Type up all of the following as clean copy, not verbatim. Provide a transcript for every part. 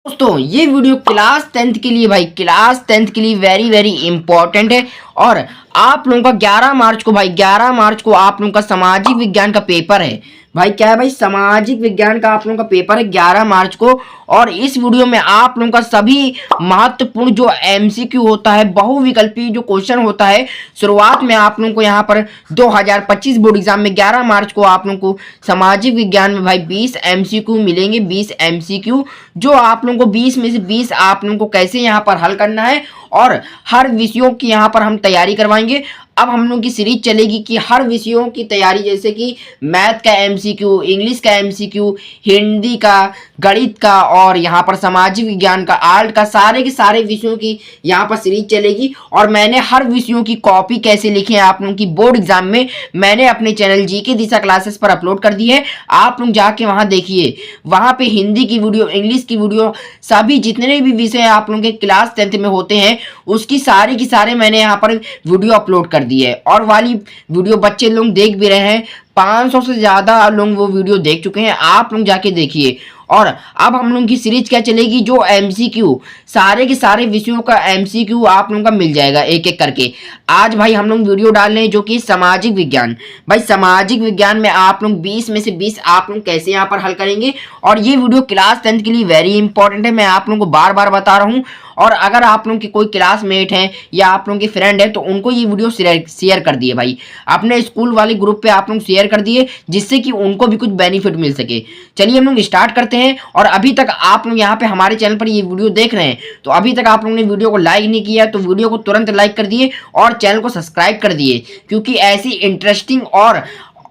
दोस्तों ये video class 10th के लिए क्लास 10th के लिए वेरी वेरी इंपॉर्टेंट है। और आप लोगों का 11 मार्च को 11 मार्च को आप लोगों का सामाजिक विज्ञान का पेपर है। क्या है सामाजिक विज्ञान का आप लोगों का पेपर है 11 मार्च को। और इस वीडियो में आप लोगों का सभी महत्वपूर्ण जो एमसीक्यू होता है, बहुविकल्पी जो क्वेश्चन होता है, शुरुआत में आप लोगों को यहाँ पर 2025 बोर्ड एग्जाम में 11 मार्च को आप लोगों को सामाजिक विज्ञान में 20 एमसीक्यू मिलेंगे। 20 एमसीक्यू जो आप लोगों को 20 में से 20 आप लोगों को कैसे यहाँ पर हल करना है, और हर विषयों की यहाँ पर हम तैयारी करवाएंगे। अब हम लोग की सीरीज चलेगी कि हर विषयों की तैयारी, जैसे कि मैथ का एमसीक्यू, इंग्लिश का एमसीक्यू, हिंदी का, गणित का, और यहाँ पर सामाजिक विज्ञान का, आर्ट का, सारे के सारे विषयों की यहाँ पर सीरीज चलेगी। और मैंने हर विषयों की कॉपी कैसे लिखी है आप लोगों की बोर्ड एग्जाम में, मैंने अपने चैनल जीके दिशा क्लासेस पर अपलोड कर दी है। आप लोग जाके वहाँ देखिए, वहाँ पे हिंदी की वीडियो, इंग्लिश की वीडियो, सभी जितने भी विषय आप लोगों के क्लास 10th में होते हैं उसकी सारी की सारे मैंने यहाँ पर वीडियो अपलोड कर दी है। और वाली वीडियो बच्चे लोग देख भी रहे हैं, 500 से ज़्यादा लोग वो वीडियो देख चुके हैं। आप लोग जाके देखिए। और अब हम लोग की सीरीज क्या चलेगी, जो एमसीक्यू, सारे के सारे विषयों का एमसीक्यू आप लोगों का मिल जाएगा एक एक करके। आज हम लोग वीडियो डाल रहे हैं जो कि सामाजिक विज्ञान। सामाजिक विज्ञान में आप लोग 20 में से 20 आप लोग कैसे यहाँ पर हल करेंगे। और ये वीडियो क्लास 10th के लिए वेरी इंपॉर्टेंट है, मैं आप लोगों को बार बार बता रहा हूँ। और अगर आप लोगों के कोई क्लासमेट हैं या आप लोगों के फ्रेंड है तो उनको ये वीडियो शेयर कर दिए अपने स्कूल वाले ग्रुप पे आप लोग शेयर कर दिए, जिससे कि उनको भी कुछ बेनिफिट मिल सके। चलिए हम लोग स्टार्ट करते हैं। और अभी तक आप लोग यहाँ पे हमारे चैनल पर ये वीडियो देख रहे हैं तो अभी तक आप लोगों ने वीडियो को लाइक नहीं किया तो वीडियो को तुरंत लाइक कर दिए और चैनल को सब्सक्राइब कर दिए, क्योंकि ऐसी इंटरेस्टिंग और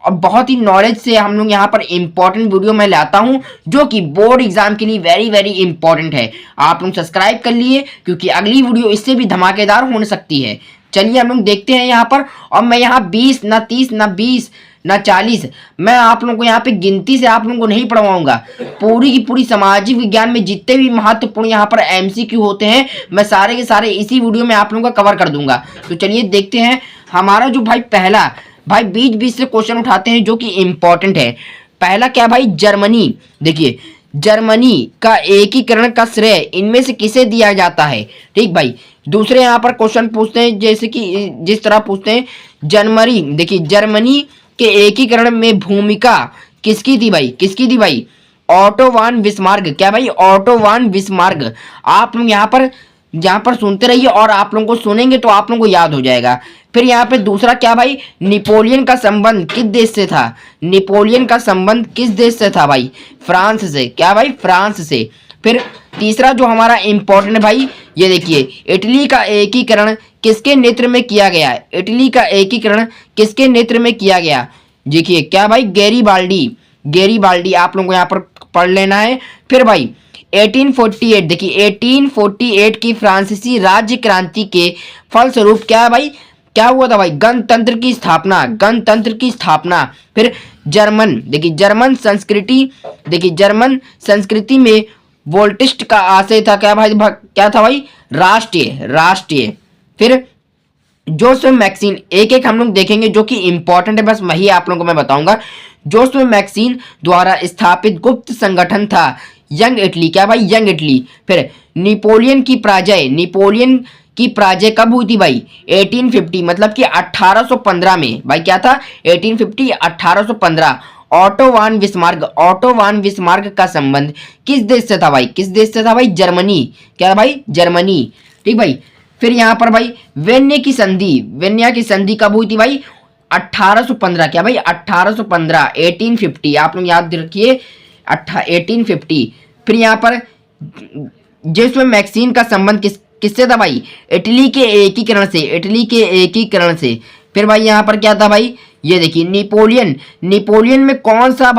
बहुत ही नॉलेज से हम लोग यहाँ पर इंपॉर्टेंट वीडियो मैं लाता हूँ जो कि बोर्ड एग्जाम के लिए वेरी वेरी इंपॉर्टेंट है। आप लोग सब्सक्राइब कर लिए, क्योंकि अगली वीडियो इससे भी धमाकेदार हो सकती है। चलिए हम लोग देखते हैं यहाँ पर। और मैं यहाँ 20 ना 30 ना 20 ना 40 मैं आप लोगों को यहाँ पे गिनती से आप लोगों को नहीं पढ़वाऊंगा। पूरी की पूरी सामाजिक विज्ञान में जितने भी महत्वपूर्ण यहाँ पर एमसीक्यू होते हैं मैं सारे के सारे इसी वीडियो में आप लोगों का कवर कर दूंगा। तो चलिए देखते हैं। हमारा जो पहला 20-20 से क्वेश्चन उठाते हैं जो कि इंपॉर्टेंट है। पहला क्या जर्मनी। देखिए, जर्मनी का एकीकरण का श्रेय इनमें से किसे दिया जाता है। ठीक दूसरे यहाँ पर क्वेश्चन पूछते हैं, जैसे कि जिस तरह पूछते हैं जनवरी। देखिए, जर्मनी के एकीकरण में भूमिका किसकी थी किसकी थी ऑटो वान बिस्मार्क। क्या ऑटो वान बिस्मार्क। आप लोग यहाँ पर सुनते रहिए और आप लोगों को सुनेंगे तो आप लोगों को याद हो जाएगा। फिर यहाँ पे दूसरा क्या नेपोलियन का संबंध किस देश से था। नेपोलियन का संबंध किस देश से था फ्रांस से। क्या फ्रांस से। फिर तीसरा जो हमारा इंपॉर्टेंट ये देखिए, इटली का एकीकरण किसके नेतृत्व में किया गया। इटली का एकीकरण किसके नेतृत्व में किया गया। देखिए क्या गैरीबाल्डी। गैरीबाल्डी आप लोगों को यहाँ पर पढ़ लेना है। फिर 1848। देखिए 1848 की फ्रांसीसी राज्य क्रांति के फलस्वरूप क्या हुआ था गणतंत्र की स्थापना। गणतंत्र की स्थापना। फिर जर्मन। देखिए जर्मन संस्कृति। देखिए जर्मन संस्कृति में वोल्टिस्ट का आशय था। क्या था राष्ट्रीय। राष्ट्रीय। फिर जोसेफ मैक्सीन। एक एक हम लोग देखेंगे जो कि इंपॉर्टेंट है, बस वही आप लोगों को मैं बताऊंगा। जोसेफ मैक्सीन द्वारा स्थापित गुप्त संगठन था यंग इटली। क्या यंग इटली। फिर नेपोलियन की पराजय। नेपोलियन की पराजय कब हुई थी 1850, मतलब कि 1815 में। क्या था 1850 1815। ऑटो वान बिस्मार्क। ऑटो वान बिस्मार्क का संबंध किस देश से था किस देश से था जर्मनी। क्या जर्मनी। ठीक फिर यहाँ पर वेन्या की संधि। वेन्या की संधि कब हुई थी 1815। क्या 1815 1850 आप लोग याद रखिए 1850। फिर यहाँ पर जिसमें मैक्सीन का संबंध किससे था इटली के एकीकरण से। इटली के एकीकरण से। फिर यहाँ पर क्या था ये देखिए नेपोलियन। नेपोलियन में कौन सा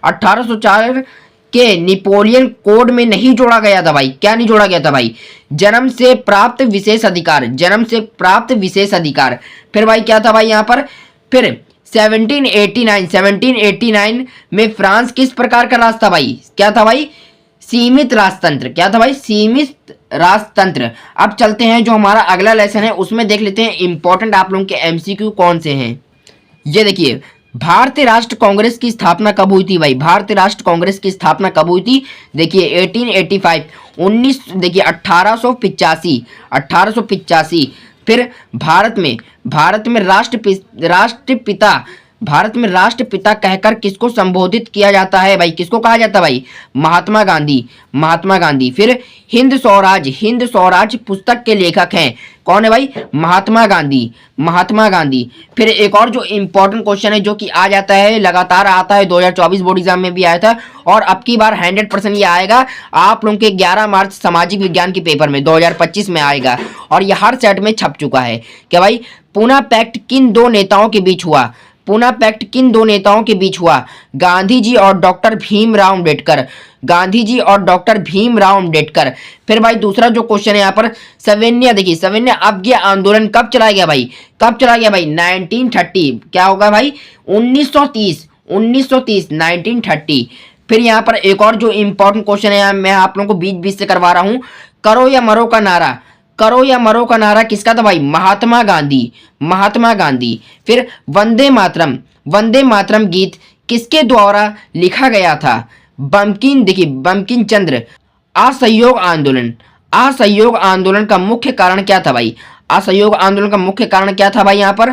1804 के नेपोलियन कोड में नहीं जोड़ा गया था क्या नहीं जोड़ा गया था जन्म से प्राप्त विशेष अधिकार। जन्म से प्राप्त विशेष अधिकार। फिर क्या था यहाँ पर। फिर 1789 में फ्रांस किस प्रकार का राज था क्या था सीमित राजतंत्र। क्या था सीमित राजतंत्र। अब चलते हैं जो हमारा अगला लेसन है उसमें देख लेते हैं इंपॉर्टेंट आप लोगों के एमसीक्यू कौन से हैं। ये देखिए भारतीय राष्ट्र कांग्रेस की स्थापना कब हुई थी भाई? भारतीय राष्ट्र कांग्रेस की स्थापना कब हुई थी? देखिए 1885, 19 देखिए 1885, 1885। फिर भारत में राष्ट्रपिता, भारत में राष्ट्रपिता कहकर किसको संबोधित किया जाता है भाई? किसको कहा जाता है भाई? महात्मा गांधी, महात्मा गांधी। फिर हिंद स्वराज पुस्तक के लेखक हैं कौन है भाई? महात्मा गांधी, महात्मा गांधी। फिर एक और जो इंपॉर्टेंट क्वेश्चन है जो कि आ जाता है, लगातार आता है, 2024 बोर्ड एग्जाम में भी आया था और अब की बार 100% ये आएगा आप लोगों के 11 मार्च सामाजिक विज्ञान के पेपर में 2025 में आएगा और ये हर सेट में छप चुका है। क्या भाई? पूना पैक्ट किन दो नेताओं के बीच हुआ? पूना पैक्ट किन दो नेताओं के बीच हुआ? गांधी जी और डॉक्टर भीमराव अम्बेडकर, गांधी जी और डॉक्टर भीमराव अम्बेडकर। फिर भाई दूसरा जो क्वेश्चन है यहाँ पर, सविनय, देखिए सविनय अवज्ञा आंदोलन कब चलाया गया भाई? कब चलाया गया भाई? 1930। क्या होगा भाई? 1930, 1930, 1930। फिर यहाँ पर एक और जो इंपॉर्टेंट क्वेश्चन है मैं आप लोगों को बीच बीच से करवा रहा हूँ, करो या मरो का नारा, करो या मरो का नारा किसका था भाई? महात्मा गांधी, महात्मा गांधी। फिर वंदे मातरम, वंदे मातरम गीत किसके द्वारा लिखा गया था? बंकिम, देखिए बंकिम चंद्र। असहयोग आंदोलन, असहयोग आंदोलन का मुख्य कारण क्या था भाई? असहयोग आंदोलन का मुख्य कारण क्या था भाई? यहाँ पर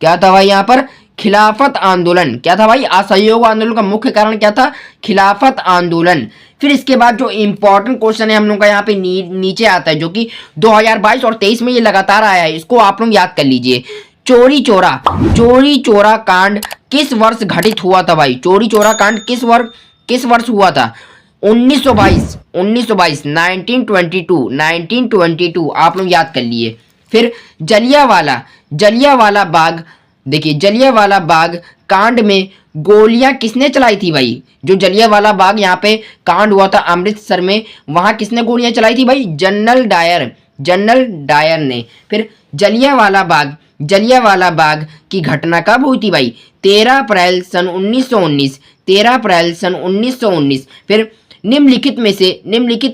क्या था भाई? यहाँ पर खिलाफत आंदोलन। क्या था भाई? असहयोग आंदोलन का मुख्य कारण क्या था? खिलाफत आंदोलन। फिर इसके बाद जो इंपॉर्टेंट क्वेश्चन है हम लोग का यहाँ पे नीचे आता है जो कि 2022 और 23 में ये लगातार आया है, इसको आप लोग याद कर लीजिए। चोरी चोरा कांड किस वर्ष घटित हुआ था भाई? चोरी चोरा कांड किस वर्ष हुआ था? 1922, 1922, 1922, 1922 आप लोग याद कर लिए। फिर जलियांवाला बाग, देखिए जलियांवाला बाग कांड में गोलियां किसने चलाई थी भाई? जो जलियांवाला बाग यहाँ पे कांड हुआ था अमृतसर में, वहां किसने गोलियां चलाई थी भाई? जनरल डायर, जनरल डायर ने। फिर जलियांवाला बाग की घटना कब हुई थी भाई? 13 अप्रैल सन 1919, 13 अप्रैल सन 1919। फिर निम्नलिखित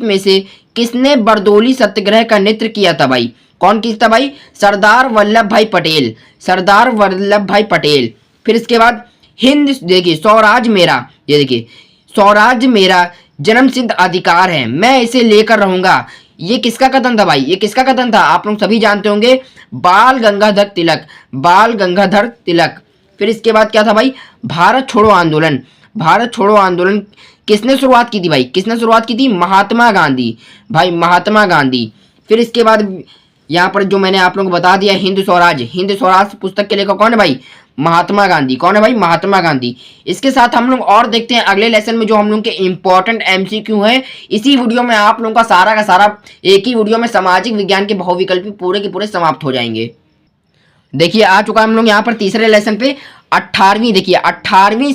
में से किसने बरदोली सत्याग्रह का नेतृत्व किया था भाई? कौन किसका भाई? सरदार वल्लभ भाई पटेल, सरदार वल्लभ भाई पटेल। फिर इसके बाद हिंद, देखिए स्वराज मेरा, ये देखिए स्वराज मेरा जन्मसिद्ध अधिकार है, मैं इसे लेकर रहूंगा, ये किसका कथन था भाई? ये किसका कथन था? आप लोग सभी जानते होंगे, बाल गंगाधर तिलक, बाल गंगाधर तिलक। फिर इसके बाद क्या था भाई? भारत छोड़ो आंदोलन, भारत छोड़ो आंदोलन किसने शुरुआत की थी भाई? किसने शुरुआत की थी? महात्मा गांधी, भाई महात्मा गांधी। फिर इसके बाद यहाँ पर जो मैंने आप लोगों को बता दिया, हिंद स्वराज पुस्तक के लेखक कौन है भाई? महात्मा गांधी। कौन है भाई? महात्मा गांधी। इसके साथ हम लोग और देखते हैं अगले लेसन में जो हम लोग के इंपॉर्टेंट एमसीक्यू हैं। इसी वीडियो में आप लोगों का सारा एक ही वीडियो में सामाजिक विज्ञान के बहुविकल्पी पूरे के पूरे समाप्त हो जाएंगे। देखिए आ चुका हम लोग यहाँ पर तीसरे लेसन पे 18वीं, देखिए 18वीं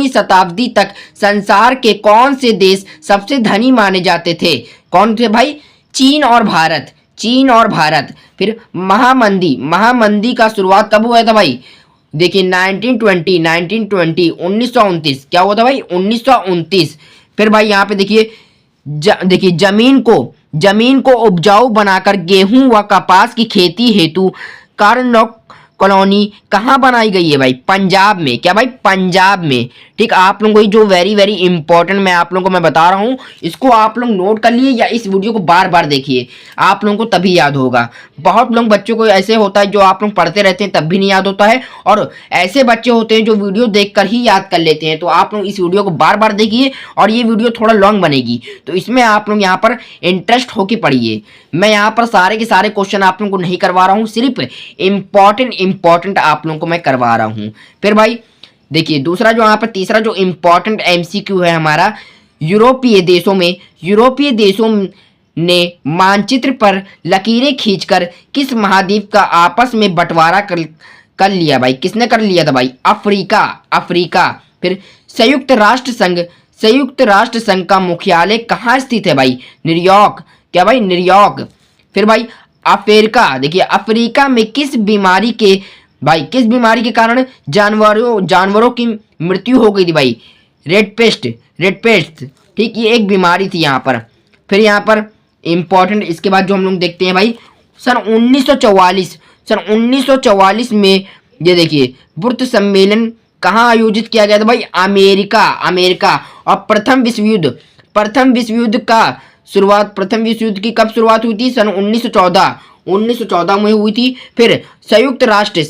शताब्दी तक संसार के कौन से देश सबसे धनी माने जाते थे? कौन थे भाई? चीन और भारत, चीन और भारत। फिर महामंदी का शुरुआत कब हुआ था भाई? देखिए 1920, 1929। क्या हुआ था भाई? 1929। फिर भाई यहाँ पे देखिए देखिए जमीन को उपजाऊ बनाकर गेहूं व कपास की खेती हेतु कार्नोक कॉलोनी कहाँ बनाई गई है भाई? पंजाब में। क्या भाई? पंजाब में। ठीक, आप लोगों को जो वेरी वेरी इंपॉर्टेंट मैं आप लोगों को मैं बता रहा हूँ, इसको आप लोग नोट कर लिए या इस वीडियो को बार बार देखिए, आप लोगों को तभी याद होगा। बहुत लोग बच्चों को ऐसे होता है जो आप लोग पढ़ते रहते हैं तब भी नहीं याद होता है, और ऐसे बच्चे होते हैं जो वीडियो देखकर ही याद कर लेते हैं। तो आप लोग इस वीडियो को बार बार देखिए, और ये वीडियो थोड़ा लॉन्ग बनेगी तो इसमें आप लोग यहाँ पर इंटरेस्ट होकर पढ़िए। मैं यहाँ पर सारे के सारे क्वेश्चन आप लोगों को नहीं करवा रहा हूँ, सिर्फ इंपॉर्टेंट आप लोगों को मैं करवा रहा हूँ। फिर भाई देखिए दूसरा जो यहाँ पर तीसरा जो इंपॉर्टेंट एमसीक्यू है हमारा, यूरोपीय देशों ने मानचित्र पर लकीरें खींचकर किस महाद्वीप का आपस में बंटवारा कर लिया भाई? किसने कर लिया था भाई? अफ्रीका। फिर संयुक्त राष्ट्र संघ का मुख्यालय कहाँ स्थित है भाई? न्यूयॉर्क। क्या भाई? न्यूयॉर्क। फिर भाई अफ्रीका, देखिए अफ्रीका में किस बीमारी के कारण जानवरों की मृत्यु हो गई थी भाई? Red paste. ठीक, ये एक बीमारी थी यहाँ पर। फिर यहाँ पर इंपॉर्टेंट इसके बाद जो हम लोग देखते हैं भाई, सन 1944 में ये देखिए बुर्त सम्मेलन कहाँ आयोजित किया गया था भाई? America, America. और प्रथम विश्व युद्ध का शुरुआत, प्रथम विश्व युद्ध की कब शुरुआत हुई थी? सन 1914, 1914 में हुई थी। फिर संयुक्त राष्ट्र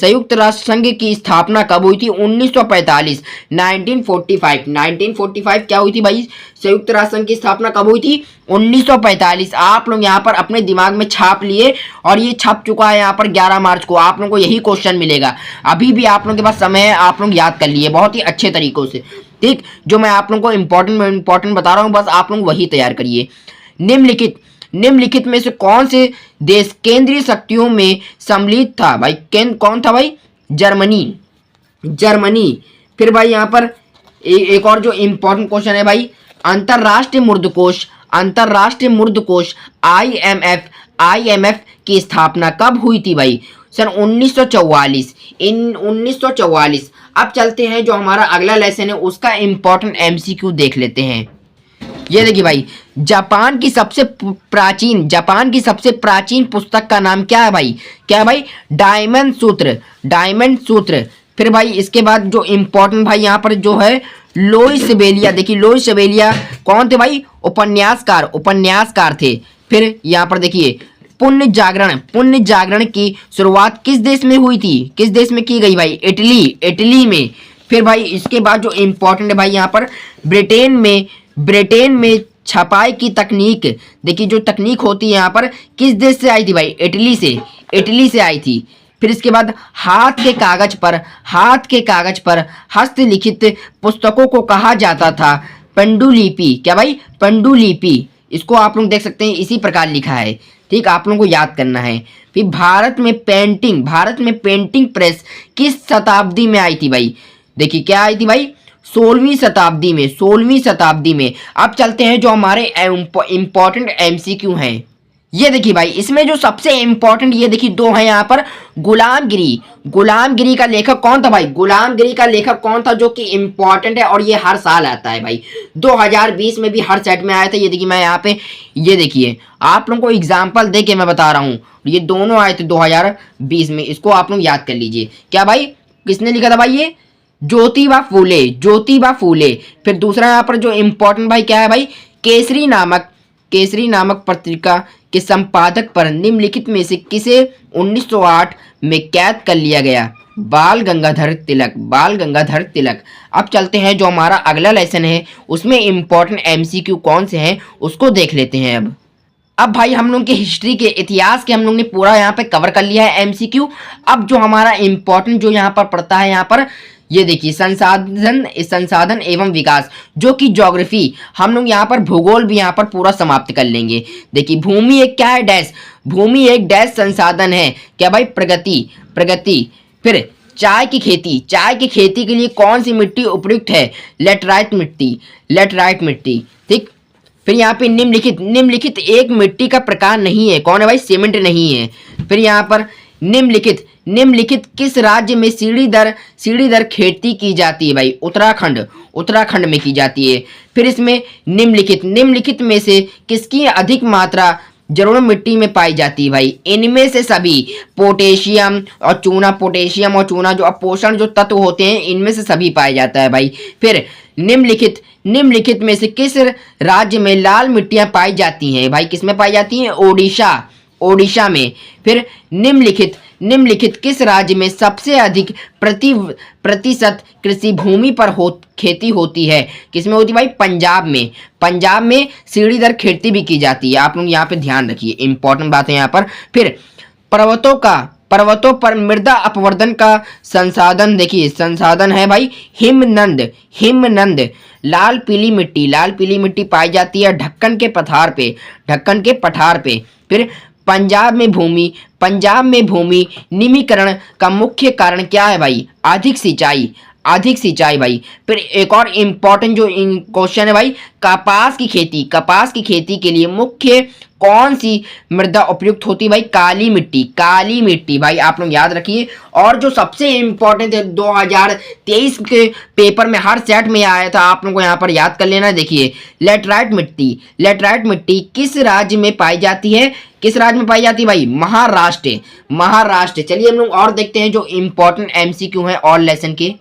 संघ की स्थापना कब हुई थी? 1945, 1945, 1945 क्या हुई थी भाई? संयुक्त राष्ट्र संघ की स्थापना कब हुई थी? 1945। आप लोग यहाँ पर अपने दिमाग में छाप लिए और ये छप चुका है यहाँ पर 11 मार्च को। आप लोगों को यही क्वेश्चन मिलेगा। अभी भी आप लोगों के पास समय है, आप लोग याद कर लिए बहुत ही अच्छे तरीकों से। ठीक, जो मैं आप लोगों को इंपॉर्टेंट बता रहा हूँ, बस आप लोग वही तैयार करिए। निम्नलिखित में से कौन से देश केंद्रीय शक्तियों में सम्मिलित था भाई? कौन था भाई? जर्मनी। फिर भाई यहाँ पर एक और जो इंपॉर्टेंट क्वेश्चन है भाई, अंतरराष्ट्रीय मुद्रा कोष IMF की स्थापना कब हुई थी भाई? सन 1944, 1944। अब चलते हैं जो हमारा अगला लेसन है उसका इंपॉर्टेंट MCQ देख लेते हैं। ये देखिए भाई, जापान की सबसे प्राचीन पुस्तक का नाम क्या है भाई? क्या है भाई? डायमंड सूत्र। फिर भाई इसके बाद जो इंपॉर्टेंट भाई यहाँ पर जो है लोइस सेबेलिया। देखिए लोइस सेबेलिया कौन थे भाई? उपन्यासकार थे। फिर यहाँ पर देखिए पुण्य जागरण की शुरुआत किस देश में हुई थी? किस देश में की गई भाई? इटली में। फिर भाई इसके बाद जो इंपॉर्टेंट है भाई यहाँ पर ब्रिटेन में छपाई की तकनीक, देखिए जो तकनीक होती है यहाँ पर किस देश से आई थी भाई? इटली से आई थी। फिर इसके बाद हाथ के कागज पर हस्तलिखित पुस्तकों को कहा जाता था पांडुलिपि। क्या भाई? पांडुलिपि। इसको आप लोग देख सकते हैं इसी प्रकार लिखा है। ठीक, आप लोगों को याद करना है। फिर भारत में पेंटिंग प्रेस किस शताब्दी में आई थी भाई? देखिए क्या आई थी भाई? 16वीं शताब्दी में। अब चलते हैं जो हमारे इंपॉर्टेंट MCQ हैं। ये देखिए भाई, इसमें जो सबसे इंपॉर्टेंट ये देखिए दो हैं यहाँ पर। गुलामगिरी का लेखक कौन था भाई? गुलामगिरी का लेखक कौन था जो कि इंपॉर्टेंट है और ये हर साल आता है भाई। 2020 में भी हर सेट में आया था। ये देखिए मैं यहाँ पे, ये देखिए आप लोगों को एग्जाम्पल दे के मैं बता रहा हूँ, ये दोनों आए थे 2020 में। इसको आप लोग याद कर लीजिए। क्या भाई? किसने लिखा था भाई? ये ज्योतिबा फूले। फिर दूसरा यहाँ पर जो इंपॉर्टेंट भाई क्या है भाई? केसरी नामक पत्रिका के संपादक पर निम्नलिखित में से किसे 1908 में कैद कर लिया गया? बाल गंगाधर तिलक। अब चलते हैं जो हमारा अगला लेसन है उसमें इंपॉर्टेंट MCQ कौन से हैं उसको देख लेते हैं। अब भाई हम लोग के हिस्ट्री के इतिहास के हम लोग ने पूरा यहाँ पे कवर कर लिया है MCQ। अब जो हमारा इंपॉर्टेंट जो यहाँ पर पड़ता है यहाँ पर, ये देखिए संसाधन एवं विकास, जो कि ज्योग्राफी। हम लोग यहाँ पर भूगोल भी यहाँ पर पूरा समाप्त कर लेंगे। देखिए भूमि एक क्या है? भूमि एक संसाधन है। क्या भाई? प्रगति। फिर चाय की खेती के लिए कौन सी मिट्टी उपयुक्त है? लेटराइट मिट्टी। ठीक, फिर यहाँ पे निम्नलिखित एक मिट्टी का प्रकार नहीं है। कौन है भाई? सीमेंट नहीं है। फिर यहाँ पर निम्नलिखित किस राज्य में सीढ़ीदर खेती की जाती है भाई? उत्तराखंड में की जाती है। फिर इसमें निम्नलिखित में से किसकी अधिक मात्रा जलोढ़ मिट्टी में पाई जाती है भाई? इनमें से सभी पोटेशियम और चूना जो अपोषण जो तत्व होते हैं इनमें से सभी पाया जाता है भाई। फिर निम्नलिखित में से किस राज्य में लाल मिट्टियां पाई जाती हैं भाई? किस में पाई जाती हैं? ओडिशा में। फिर निम्नलिखित किस राज्य में सबसे अधिक प्रतिशत कृषि भूमि पर खेती होती है? किसमें होती है भाई? पंजाब में सीढ़ीदर खेती भी की जाती है। आप लोग यहाँ पे ध्यान रखिए, इंपॉर्टेंट बात है यहाँ पर। फिर पर्वतों पर मृदा अपवर्तन का संसाधन, देखिए संसाधन है भाई हिमनद। लाल पीली मिट्टी पाई जाती है ढक्कन के पठार पे। फिर पंजाब में भूमि निमीकरण का मुख्य कारण क्या है भाई? अधिक सिंचाई भाई। फिर एक और इम्पोर्टेंट जो क्वेश्चन है भाई, कपास की खेती के लिए मुख्य कौन सी मृदा उपयुक्त होती है भाई? काली मिट्टी, काली मिट्टी भाई आप लोग याद रखिए। और जो सबसे इंपॉर्टेंट है 2023 के पेपर में हर सेट में आया था, आप लोगों को यहाँ पर याद कर लेना। देखिए लेटराइट मिट्टी, लेटराइट मिट्टी किस राज्य में पाई जाती है? किस राज्य में पाई जाती है भाई? महाराष्ट्र, महाराष्ट्र। चलिए हम लोग और देखते हैं जो इंपॉर्टेंट एमसीक्यू है और लेसन के।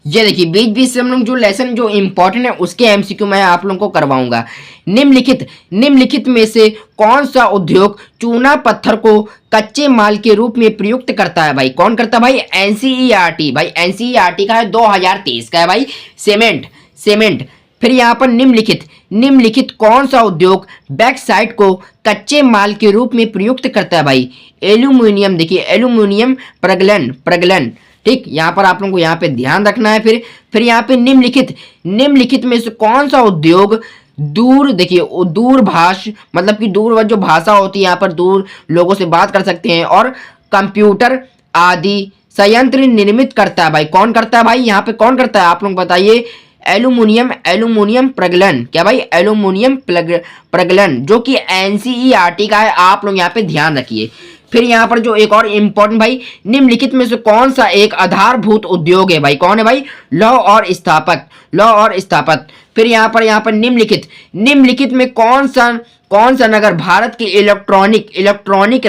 ये देखिए बीच बीच से हम लोग जो लेसन जो इंपॉर्टेंट है उसके एमसीक्यू मैं आप लोगों को करवाऊंगा। निम्नलिखित में से कौन सा उद्योग चूना पत्थर को कच्चे माल के रूप में प्रयुक्त करता है भाई? कौन करता है भाई? एनसीईआरटी भाई, एनसीईआरटी का है 2023 का है भाई। Cement, cement. फिर यहाँ पर निम्नलिखित कौन सा उद्योग बैक्साइट को कच्चे माल के रूप में प्रयुक्त करता है भाई? एल्यूमिनियम। देखिए एल्यूमिनियम प्रगलन, प्रगलन। ठीक, यहाँ पर आप लोगों को यहाँ पे ध्यान रखना है। फिर यहाँ पे निम्नलिखित में से कौन सा उद्योग दूर, देखिए दूरभाष मतलब कि दूर जो भाषा होती है, यहाँ पर दूर लोगों से बात कर सकते हैं, और कंप्यूटर आदि संयंत्र निर्मित करता है भाई? कौन करता है भाई? यहाँ पे कौन करता है आप लोग बताइए? एल्यूमिनियम, एल्यूमिनियम प्रगलन। क्या भाई? एल्यूमिनियम प्रगलन, जो कि एनसीईआरटी का है, आप लोग यहाँ पे ध्यान रखिए। फिर यहाँ पर जो एक और इम्पोर्टेंट भाई, निम्नलिखित में से कौन सा एक आधारभूत उद्योग है भाई? कौन है भाई? लौह और स्थापक, लौह और स्थापत। फिर यहाँ पर निम्नलिखित में कौन सा नगर भारत की इलेक्ट्रॉनिक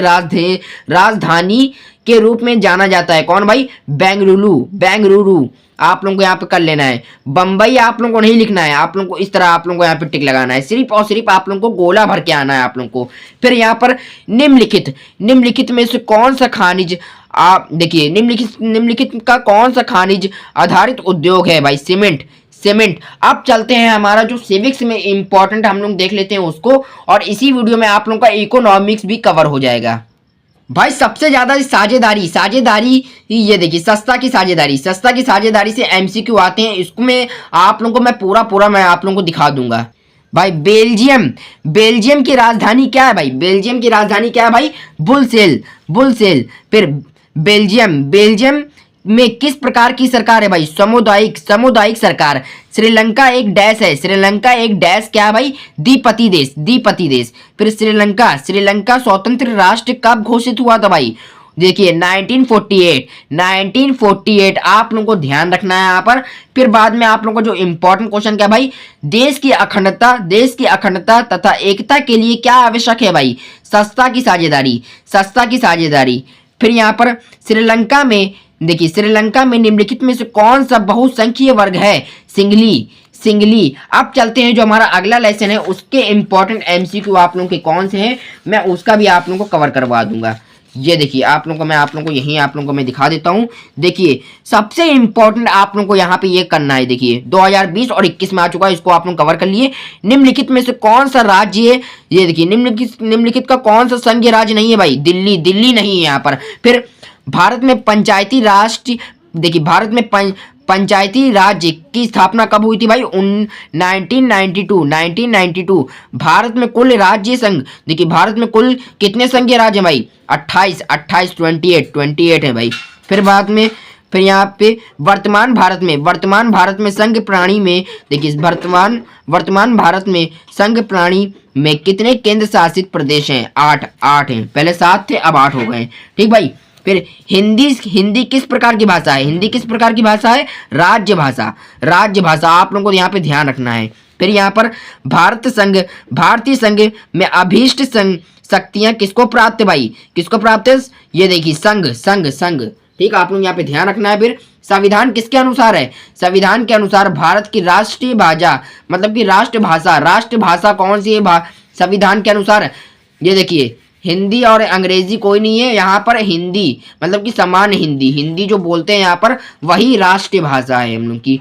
राजधानी के रूप में जाना जाता है? कौन भाई? बेंगलुरु, बेंगलुरु। आप लोगों को यहाँ पे कर लेना है। बंबई आप लोगों को नहीं लिखना है, आप लोगों को इस तरह आप लोगों को यहाँ पे टिक लगाना है, सिर्फ और सिर्फ आप लोगों को गोला भर के आना है आप लोगों को। फिर यहाँ पर निम्नलिखित में से कौन सा खनिज, आप देखिए निम्नलिखित का कौन सा खनिज आधारित उद्योग है भाई? Cement, cement. अब चलते हैं हमारा जो सिविक्स में इंपॉर्टेंट हम लोग देख लेते हैं उसको, और इसी वीडियो में आप लोगों का इकोनॉमिक्स भी कवर हो जाएगा भाई। सबसे ज्यादा साझेदारी ये देखिए सस्ता की साझेदारी से एमसीक्यू आते हैं। इसको मैं आप लोगों को मैं पूरा मैं आप लोगों को दिखा दूंगा भाई। बेल्जियम की राजधानी क्या है भाई? बेल्जियम की राजधानी क्या है भाई? बुलसेल। फिर बेल्जियम में किस प्रकार की सरकार है भाई? सामुदायिक सरकार। श्रीलंका एक डैश है, श्रीलंका एक डैश क्या है भाई? द्विपति देश। फिर श्रीलंका स्वतंत्र राष्ट्र कब घोषित हुआ था भाई? देखिए 1948 आप लोगों को ध्यान रखना है यहाँ पर। फिर बाद में आप लोगों को जो इंपॉर्टेंट क्वेश्चन क्या भाई? देश की अखंडता तथा एकता के लिए क्या आवश्यक है भाई? सत्ता की साझेदारी। फिर यहाँ पर श्रीलंका में, देखिए श्रीलंका में निम्नलिखित में से कौन सा बहुसंख्यीय वर्ग है? सिंगली। अब चलते हैं जो हमारा अगला लेसन है उसके इंपॉर्टेंट एमसीक्यू आप लोगों के कौन से हैं, मैं उसका भी आप लोगों को कवर करवा दूंगा। ये देखिए आप लोगों को मैं दिखा देता हूँ। देखिए सबसे इंपॉर्टेंट आप लोगों को यहाँ पे ये करना है। देखिए 2020 और 21 में आ चुका है, इसको आप लोग कवर कर लिए। निम्नलिखित में से कौन सा राज्य है? ये देखिए निम्नलिखित का कौन सा संघीय राज्य नहीं है भाई? दिल्ली नहीं है यहाँ पर। फिर भारत में पंचायती राष्ट्र, देखिए भारत में पंचायती राज्य की स्थापना कब हुई थी भाई? 1992। भारत में कुल राज्य संघ, देखिए भारत में कुल कितने संघीय राज्य हैं भाई? 28 है भाई। फिर यहाँ पे वर्तमान भारत में संघ प्रणाली में, देखिए वर्तमान भारत में संघ प्रणाली में कितने केंद्र शासित प्रदेश हैं? 8 हैं, पहले 7 थे अब 8 हो गए। ठीक भाई। फिर हिंदी किस प्रकार की भाषा है? राज्य भाषा। आप लोगों को यहाँ पे ध्यान रखना है। फिर यहाँ पर भारतीय संघ में अभीष्ट शक्तियां किसको प्राप्त है भाई? है? ये देखिए संघ। ठीक, आप लोग यहाँ पे ध्यान रखना है। फिर संविधान किसके अनुसार है? संविधान के अनुसार भारत की राष्ट्रीय भाषा, मतलब कि राष्ट्रभाषा कौन सी है संविधान के अनुसार? ये देखिए हिंदी और अंग्रेजी कोई नहीं है यहाँ पर, हिंदी मतलब कि समान हिंदी जो बोलते हैं यहाँ पर वही राष्ट्रीय भाषा है हम लोग की।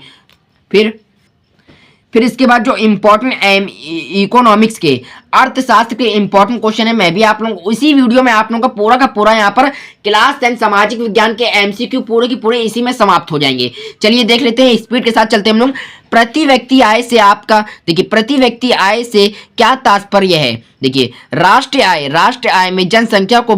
फिर इसके बाद जो इम्पोर्टेंट इकोनॉमिक्स के अर्थशास्त्र के इम्पोर्टेंट क्वेश्चन है, मैं भी आप लोगों को इसी वीडियो में आप लोगों का पूरा यहाँ पर क्लास 10 सामाजिक विज्ञान के एमसीक्यू पूरे की पूरे इसी में समाप्त हो जाएंगे। चलिए देख लेते हैं, स्पीड के साथ चलते हैं हम लोग। प्रति व्यक्ति आय से आपका, देखिए प्रति व्यक्ति आय से क्या तात्पर्य है? देखिए राष्ट्रीय आय में जनसंख्या को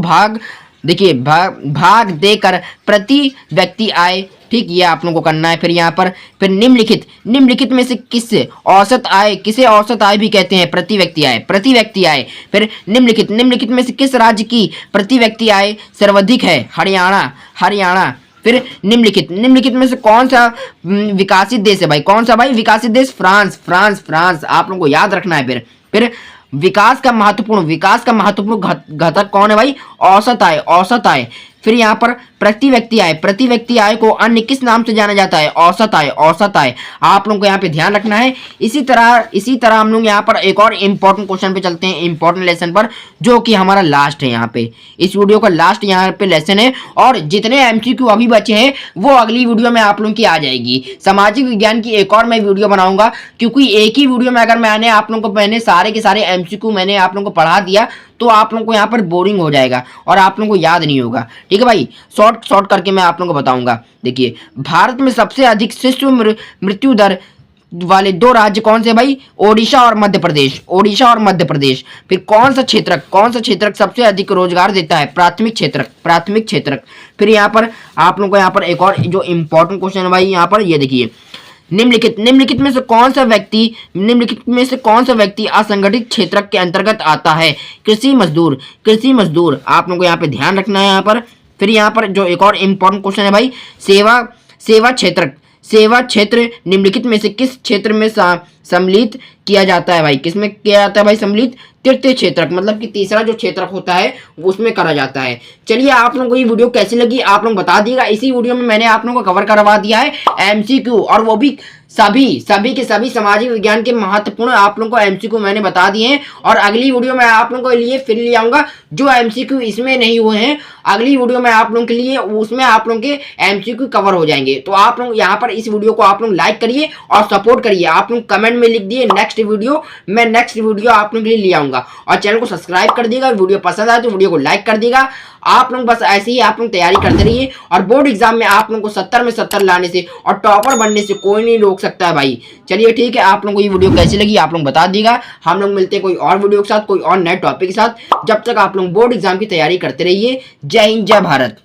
देखिए भाग देकर प्रति व्यक्ति आय, ठीक, ये आप लोगों को करना है। फिर यहाँ पर फिर निम्नलिखित में से किसे औसत आय भी कहते हैं? प्रति व्यक्ति आय। फिर निम्नलिखित में से किस राज्य की प्रति व्यक्ति आय सर्वाधिक है? हरियाणा। फिर निम्नलिखित में से कौन सा विकासित देश है भाई? कौन सा भाई विकासित देश? फ्रांस। आप लोगों को याद रखना है। फिर विकास का महत्वपूर्ण घटक कौन है भाई? औसत आय। फिर यहाँ पर प्रति व्यक्ति आय को अन्य किस नाम से जाना जाता है? औसत आय। आप लोगों को यहाँ पे ध्यान रखना है। इसी तरह हम लोग यहाँ पर एक और इम्पोर्टेंट क्वेश्चन पे चलते हैं, इम्पोर्टेंट लेसन पर, जो कि हमारा लास्ट है यहाँ पे, इस वीडियो का लास्ट यहाँ पे लेसन है। और जितने एमसीक्यू अभी बचे हैं वो अगली वीडियो में आप लोगों की आ जाएगी। सामाजिक विज्ञान की एक और मैं वीडियो बनाऊंगा, क्योंकि एक ही वीडियो में अगर मैंने आप लोगों को सारे के सारे एमसीक्यू मैंने आप लोगों को पढ़ा दिया तो आप लोगों को यहाँ पर बोरिंग हो जाएगा और आप लोगों को याद नहीं होगा। ठीक है भाई, शॉर्ट करके मैं आप लोगों को बताऊंगा। देखिए, भारत में सबसे अधिक शिशु मृत्यु दर वाले 2 राज्य कौन से भाई? ओडिशा और मध्य प्रदेश। फिर कौन सा क्षेत्रक सबसे अधिक रोजगार देता है? प्राथमिक क्षेत्रक। फिर यहाँ पर आप लोगों को यहाँ पर एक और जो इम्पोर्टेंट क्वेश्चन है भाई, यहाँ पर ये देखिए, निम्नलिखित में से कौन सा व्यक्ति असंगठित क्षेत्र के अंतर्गत आता है? कृषि मजदूर। आप लोगों को यहाँ पे ध्यान रखना है यहाँ पर। फिर यहाँ पर जो एक और इम्पोर्टेंट क्वेश्चन है भाई, सेवा क्षेत्र निम्नलिखित में से किस क्षेत्र में सम्मिलित किया जाता है भाई? किसमें किया जाता है भाई सम्मिलित? तृतीय क्षेत्रक, मतलब कि तीसरा जो क्षेत्रक होता है उसमें करा जाता है। चलिए, आप लोगों को ये वीडियो कैसी लगी आप लोग बता दिएगा। इसी वीडियो में मैंने आप लोगों को कवर करवा दिया है एमसीक्यू, और वो भी सभी के सभी सामाजिक विज्ञान के महत्वपूर्ण आप लोगों को एमसीक्यू मैंने बता दिए हैं। और अगली वीडियो में आप लोगों के लिए फिर ले आऊंगा जो एमसीक्यू इसमें नहीं हुए हैं। अगली वीडियो में आप लोगों के लिए उसमें आप लोगों के एमसीक्यू कवर हो जाएंगे। तो आप लोग यहाँ पर इस वीडियो को आप लोग लाइक करिए और सपोर्ट करिए। आप लोग कमेंट में लिख दिए नेक्स्ट वीडियो आप लोगों के लिए ले आऊंगा। और चैनल को सब्सक्राइब कर दिएगा। वीडियो पसंद आए तो वीडियो को लाइक कर दिएगा। आप लोग बस ऐसे ही आप लोग तैयारी करते रहिए, और बोर्ड एग्जाम में आप लोगों को 70 में 70 लाने से और टॉपर बनने से कोई नहीं रोक सकता है भाई। चलिए ठीक है, आप लोगों को ये वीडियो कैसी लगी आप लोग बता दिएगा। हम लोग मिलते हैं कोई और वीडियो के साथ, कोई और नए टॉपिक के साथ। जब तक आप लोग बोर्ड एग्जाम की तैयारी करते रहिए। जय हिंद, जय भारत।